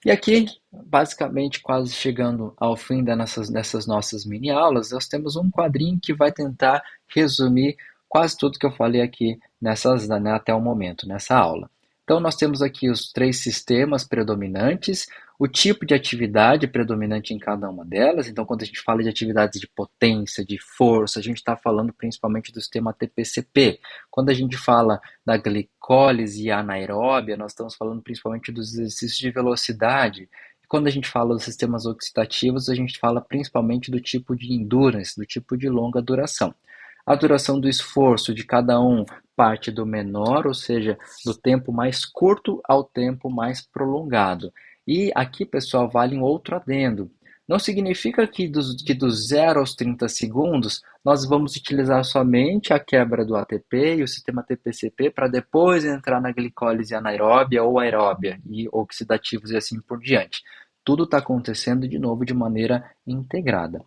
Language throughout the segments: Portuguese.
E aqui, basicamente, quase chegando ao fim dessas nossas mini aulas, nós temos um quadrinho que vai tentar resumir quase tudo que eu falei aqui né, até o momento, nessa aula. Então, nós temos aqui os três sistemas predominantes, o tipo de atividade predominante em cada uma delas. Então, quando a gente fala de atividades de potência, de força, a gente está falando principalmente do sistema TPCP. Quando a gente fala da glicólise anaeróbia, nós estamos falando principalmente dos exercícios de velocidade. E quando a gente fala dos sistemas oxidativos, a gente fala principalmente do tipo de endurance, do tipo de longa duração. A duração do esforço de cada um parte do menor, ou seja, do tempo mais curto ao tempo mais prolongado. E aqui, pessoal, vale um outro adendo. Não significa que dos 0 aos 30 segundos nós vamos utilizar somente a quebra do ATP e o sistema TPCP para depois entrar na glicólise anaeróbia ou aeróbia e oxidativos e assim por diante. Tudo está acontecendo de novo de maneira integrada.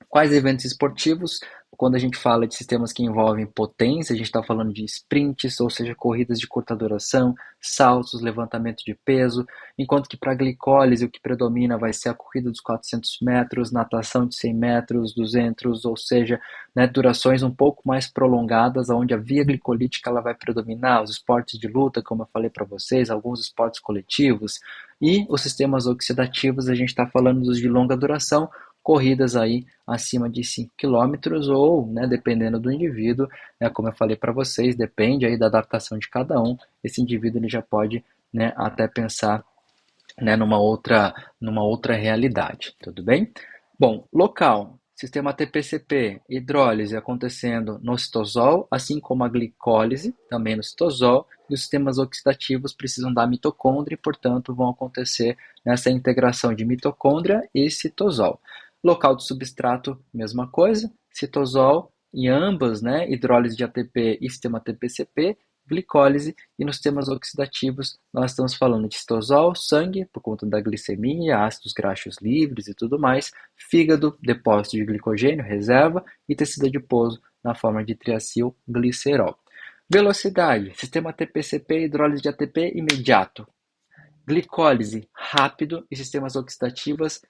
Quais eventos esportivos? Quando a gente fala de sistemas que envolvem potência, a gente está falando de sprints, ou seja, corridas de curta duração, saltos, levantamento de peso, enquanto que para a glicólise o que predomina vai ser a corrida dos 400 metros, natação de 100 metros, 200, ou seja, né, durações um pouco mais prolongadas, onde a via glicolítica ela vai predominar, os esportes de luta, como eu falei para vocês, alguns esportes coletivos, e os sistemas oxidativos, a gente está falando dos de longa duração, corridas aí acima de 5 quilômetros ou, né, dependendo do indivíduo, né, como eu falei para vocês, depende aí da adaptação de cada um, esse indivíduo ele já pode, né, até pensar, né, numa outra realidade, tudo bem? Bom, local, sistema TPCP, hidrólise acontecendo no citosol, assim como a glicólise, também no citosol, e os sistemas oxidativos precisam da mitocôndria e, portanto, vão acontecer nessa integração de mitocôndria e citosol. Local do substrato, mesma coisa, citosol, em ambas, né, hidrólise de ATP e sistema TPCP, glicólise, e nos sistemas oxidativos nós estamos falando de citosol, sangue, por conta da glicemia, ácidos graxos livres e tudo mais, fígado, depósito de glicogênio, reserva, e tecido adiposo na forma de triacilglicerol. Velocidade, sistema TPCP, hidrólise de ATP imediato, glicólise rápido e sistemas oxidativos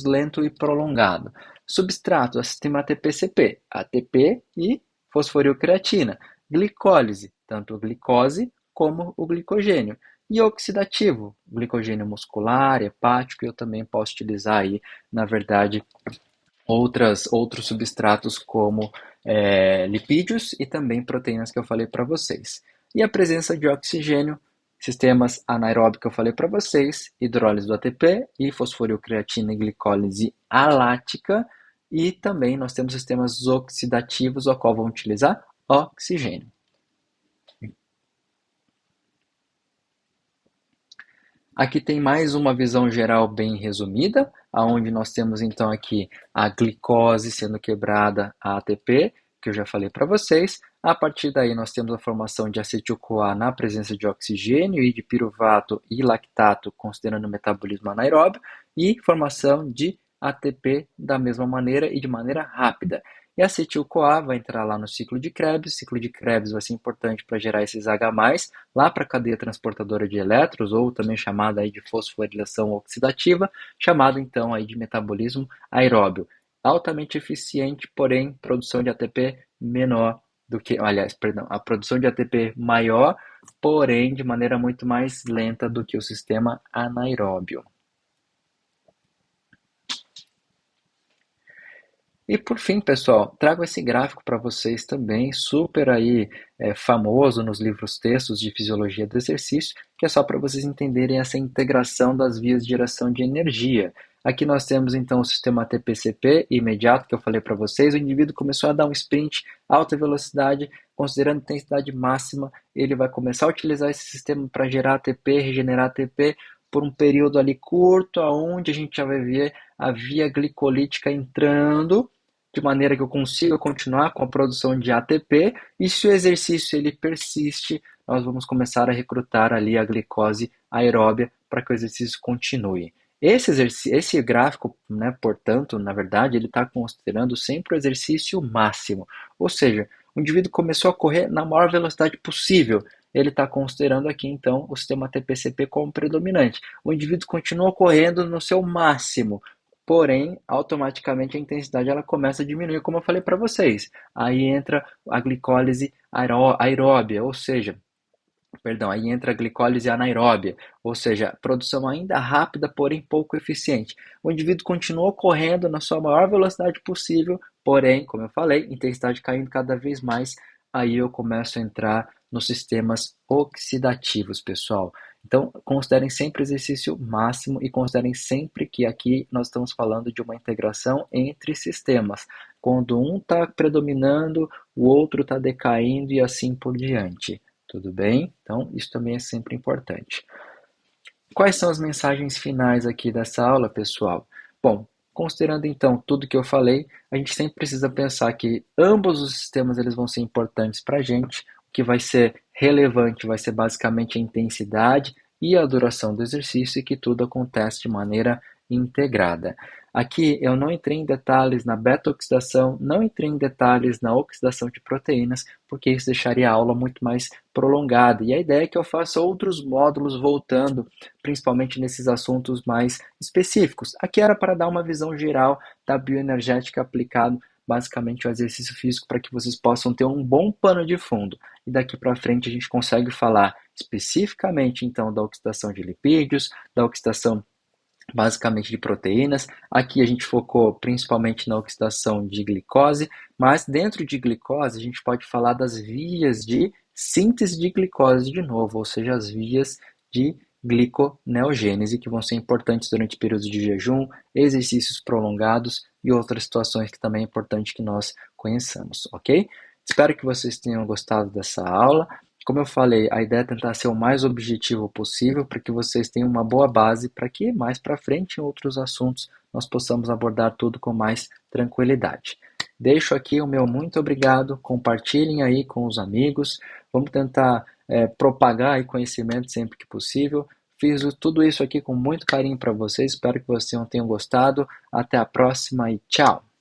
lento e prolongado. Substrato, é sistema ATP-CP, ATP e fosforilcreatina. Glicólise, tanto a glicose como o glicogênio. E oxidativo, glicogênio muscular, hepático, eu também posso utilizar aí, na verdade, outros substratos como lipídios e também proteínas que eu falei para vocês. E a presença de oxigênio, sistemas anaeróbicos que eu falei para vocês, hidrólise do ATP e fosforilcreatina e glicólise alática. E também nós temos sistemas oxidativos, o qual vão utilizar oxigênio. Aqui tem mais uma visão geral bem resumida, aonde nós temos então aqui a glicose sendo quebrada a ATP, que eu já falei para vocês. A partir daí nós temos a formação de acetil-CoA na presença de oxigênio e de piruvato e lactato, considerando o metabolismo anaeróbio, e formação de ATP da mesma maneira e de maneira rápida. E a acetil-CoA vai entrar lá no ciclo de Krebs. O ciclo de Krebs vai ser importante para gerar esses H+, lá para a cadeia transportadora de elétrons, ou também chamada aí de fosforilação oxidativa, chamado então aí de metabolismo aeróbio. Altamente eficiente, porém, produção de ATP menor do que, aliás, perdão, a produção de ATP maior, porém de maneira muito mais lenta do que o sistema anaeróbio. E por fim, pessoal, trago esse gráfico para vocês também, super aí famoso nos livros textos de fisiologia do exercício, que é só para vocês entenderem essa integração das vias de geração de energia. Aqui nós temos então o sistema TPCP imediato que eu falei para vocês. O indivíduo começou a dar um sprint alta velocidade, considerando intensidade máxima, ele vai começar a utilizar esse sistema para gerar ATP, regenerar ATP por um período ali curto, aonde a gente já vai ver a via glicolítica entrando, de maneira que eu consiga continuar com a produção de ATP, e se o exercício ele persiste, nós vamos começar a recrutar ali a glicose aeróbia para que o exercício continue. Esse gráfico, né, portanto, na verdade, ele está considerando sempre o exercício máximo, ou seja, o indivíduo começou a correr na maior velocidade possível, ele está considerando aqui, então, o sistema TPCP como predominante. O indivíduo continua correndo no seu máximo, porém, automaticamente a intensidade ela começa a diminuir, como eu falei para vocês. Aí entra a glicólise aeróbia, ou seja, perdão, aí entra a glicólise anaeróbia, ou seja, produção ainda rápida, porém pouco eficiente. O indivíduo continua correndo na sua maior velocidade possível, porém, como eu falei, intensidade caindo cada vez mais, aí eu começo a entrar nos sistemas oxidativos, pessoal. Então, considerem sempre o exercício máximo e considerem sempre que aqui nós estamos falando de uma integração entre sistemas. Quando um está predominando, o outro está decaindo e assim por diante. Tudo bem? Então, isso também é sempre importante. Quais são as mensagens finais aqui dessa aula, pessoal? Bom, considerando então tudo que eu falei, a gente sempre precisa pensar que ambos os sistemas eles vão ser importantes para a gente. O que vai ser relevante vai ser basicamente a intensidade e a duração do exercício e que tudo acontece de maneira integrada. Aqui eu não entrei em detalhes na beta-oxidação, não entrei em detalhes na oxidação de proteínas, porque isso deixaria a aula muito mais prolongada. E a ideia é que eu faça outros módulos voltando, principalmente nesses assuntos mais específicos. Aqui era para dar uma visão geral da bioenergética aplicado basicamente ao exercício físico para que vocês possam ter um bom pano de fundo. E daqui para frente a gente consegue falar especificamente então da oxidação de lipídios, da oxidação basicamente de proteínas. Aqui a gente focou principalmente na oxidação de glicose, mas dentro de glicose a gente pode falar das vias de síntese de glicose de novo, ou seja, as vias de gliconeogênese, que vão ser importantes durante períodos de jejum, exercícios prolongados e outras situações que também é importante que nós conheçamos, ok? Espero que vocês tenham gostado dessa aula. Como eu falei, a ideia é tentar ser o mais objetivo possível para que vocês tenham uma boa base para que mais para frente em outros assuntos nós possamos abordar tudo com mais tranquilidade. Deixo aqui o meu muito obrigado, compartilhem aí com os amigos, vamos tentar propagar aí conhecimento sempre que possível. Fiz tudo isso aqui com muito carinho para vocês, espero que vocês tenham gostado. Até a próxima e tchau!